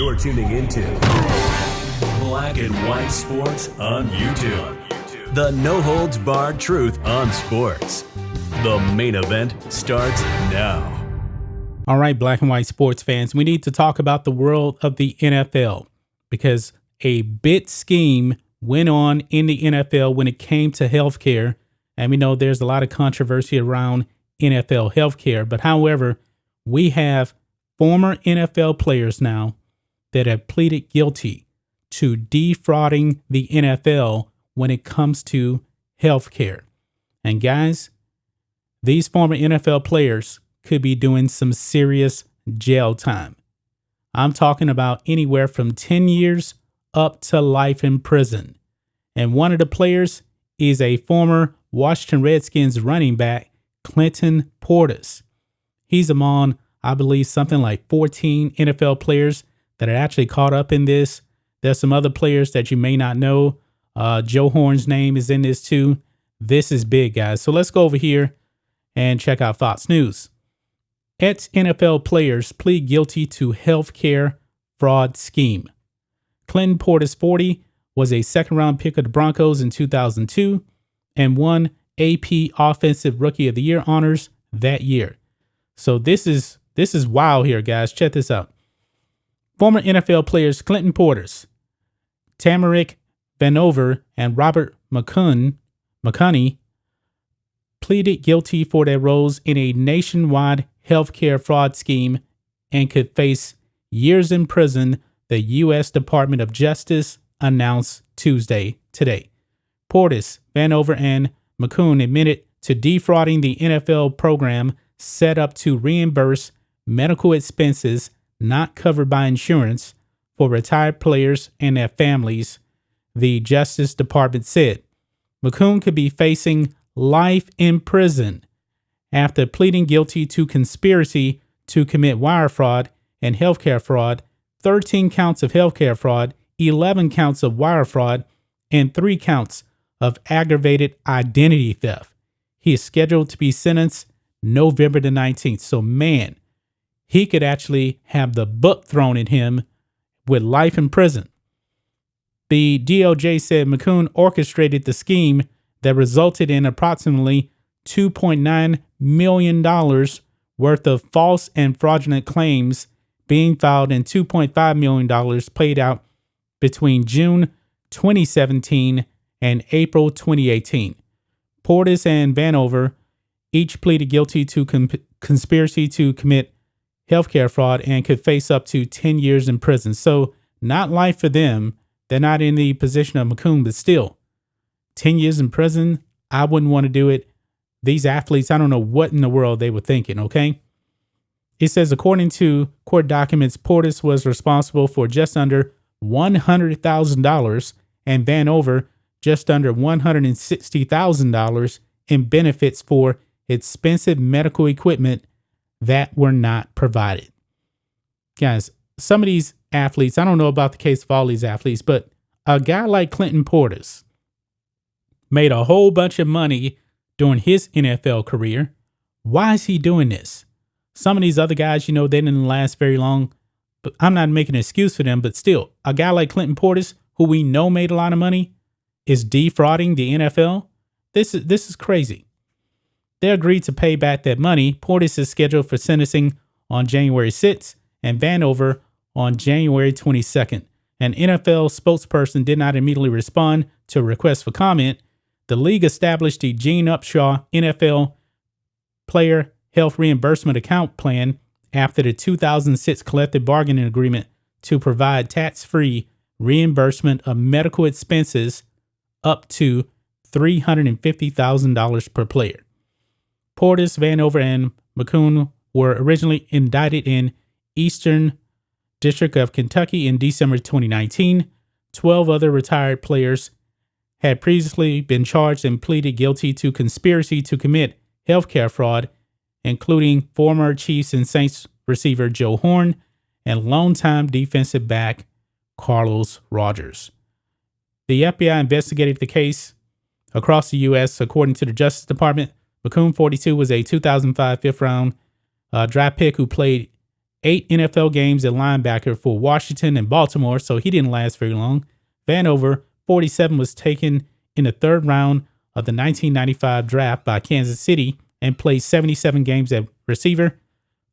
You're tuning into Black and White Sports on YouTube. The no-holds-barred truth on sports. The main event starts now. All right, Black and White sports fans, we need to talk about the world of the NFL because a bit scheme went on in the NFL when it came to healthcare. And we know there's a lot of controversy around NFL healthcare. But however, we have former NFL players now that have pleaded guilty to defrauding the NFL when it comes to healthcare. And guys, these former NFL players could be doing some serious jail time. I'm talking about anywhere from 10 years up to life in prison. And one of the players is a former Washington Redskins running back, Clinton Portis. He's among, I believe, something like 14 NFL players that are actually caught up in this. There's some other players that you may not know. Joe Horn's name is in this too. This is big, guys. So let's go over here and check out Fox News. Ex-NFL players plead guilty to healthcare fraud scheme. Clinton Portis, 40, was a second-round pick of the Broncos in 2002 and won AP Offensive Rookie of the Year honors that year. So this is wild here, guys. Check this out. Former NFL players Clinton Portis, Tamarick Vanover, and Robert McConney pleaded guilty for their roles in a nationwide healthcare fraud scheme and could face years in prison, the U.S. Department of Justice announced today. Portis, Vanover, and McCoon admitted to defrauding the NFL program set up to reimburse medical expenses not covered by insurance for retired players and their families, the Justice Department said. McCoon could be facing life in prison after pleading guilty to conspiracy to commit wire fraud and healthcare fraud, 13 counts of healthcare fraud, 11 counts of wire fraud, and 3 counts of aggravated identity theft. He is scheduled to be sentenced November the 19th. So, man, he could actually have the book thrown at him with life in prison. The DOJ said McCoon orchestrated the scheme that resulted in approximately $2.9 million worth of false and fraudulent claims being filed and $2.5 million paid out between June 2017 and April 2018. Portis and Vanover each pleaded guilty to conspiracy to commit healthcare fraud and could face up to 10 years in prison. So not life for them. They're not in the position of McCoon, but still 10 years in prison. I wouldn't want to do it. These athletes, I don't know what in the world they were thinking. Okay. It says, according to court documents, Portis was responsible for just under $100,000 and Vanover just under $160,000 in benefits for expensive medical equipment that were not provided. Guys, some of these athletes, I don't know about the case of all these athletes, but a guy like Clinton Portis made a whole bunch of money during his NFL career. Why is he doing this? Some of these other guys, they didn't last very long, but I'm not making an excuse for them, but still, a guy like Clinton Portis, who we know made a lot of money, is defrauding the NFL. This is crazy. They agreed to pay back that money. Portis is scheduled for sentencing on January 6th and Vanover on January 22nd. An NFL spokesperson did not immediately respond to a request for comment. The league established the Gene Upshaw NFL Player Health Reimbursement Account Plan after the 2006 collective bargaining agreement to provide tax-free reimbursement of medical expenses up to $350,000 per player. Portis, Vanover, and McCoon were originally indicted in Eastern District of Kentucky in December 2019. 12 other retired players had previously been charged and pleaded guilty to conspiracy to commit healthcare fraud, including former Chiefs and Saints receiver Joe Horn and longtime defensive back Carlos Rogers. The FBI investigated the case across the U.S. According to the Justice Department, McCoon, 42, was a 2005 fifth-round draft pick who played 8 NFL games at linebacker for Washington and Baltimore, so he didn't last very long. Vanover, 47, was taken in the third round of the 1995 draft by Kansas City and played 77 games at receiver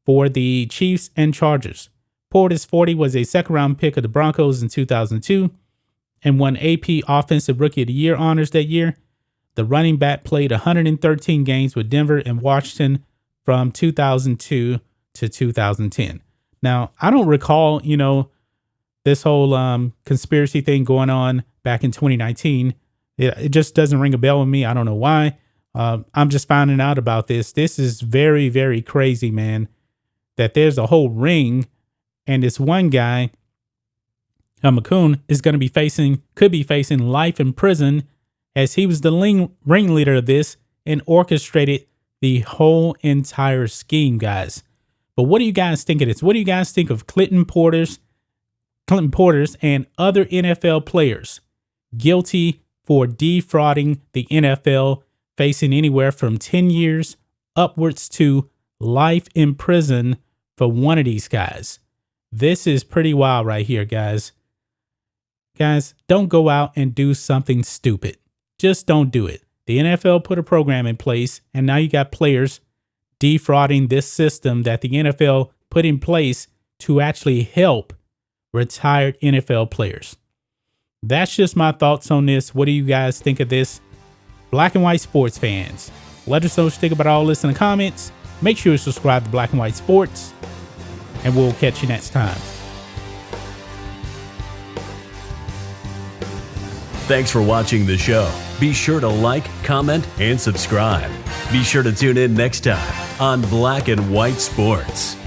for the Chiefs and Chargers. Portis, 40, was a second-round pick of the Broncos in 2002 and won AP Offensive Rookie of the Year honors that year. The running back played 113 games with Denver and Washington from 2002 to 2010. Now, I don't recall, this whole conspiracy thing going on back in 2019. It just doesn't ring a bell with me. I don't know why. I'm just finding out about this. This is very, very crazy, man, that there's a whole ring and this one guy, McCoon, could be facing life in prison as he was the ringleader of this and orchestrated the whole entire scheme, guys. But what do you guys think of this? What do you guys think of Clinton Portis and other NFL players guilty for defrauding the NFL, facing anywhere from 10 years upwards to life in prison for one of these guys? This is pretty wild right here, guys. Guys, don't go out and do something stupid. Just don't do it. The NFL put a program in place, and now you got players defrauding this system that the NFL put in place to actually help retired NFL players. That's just my thoughts on this. What do you guys think of this? Black and White Sports fans, let us know what you think about all this in the comments. Make sure you subscribe to Black and White Sports, and we'll catch you next time. Thanks for watching the show. Be sure to like, comment, and subscribe. Be sure to tune in next time on Black and White Sports.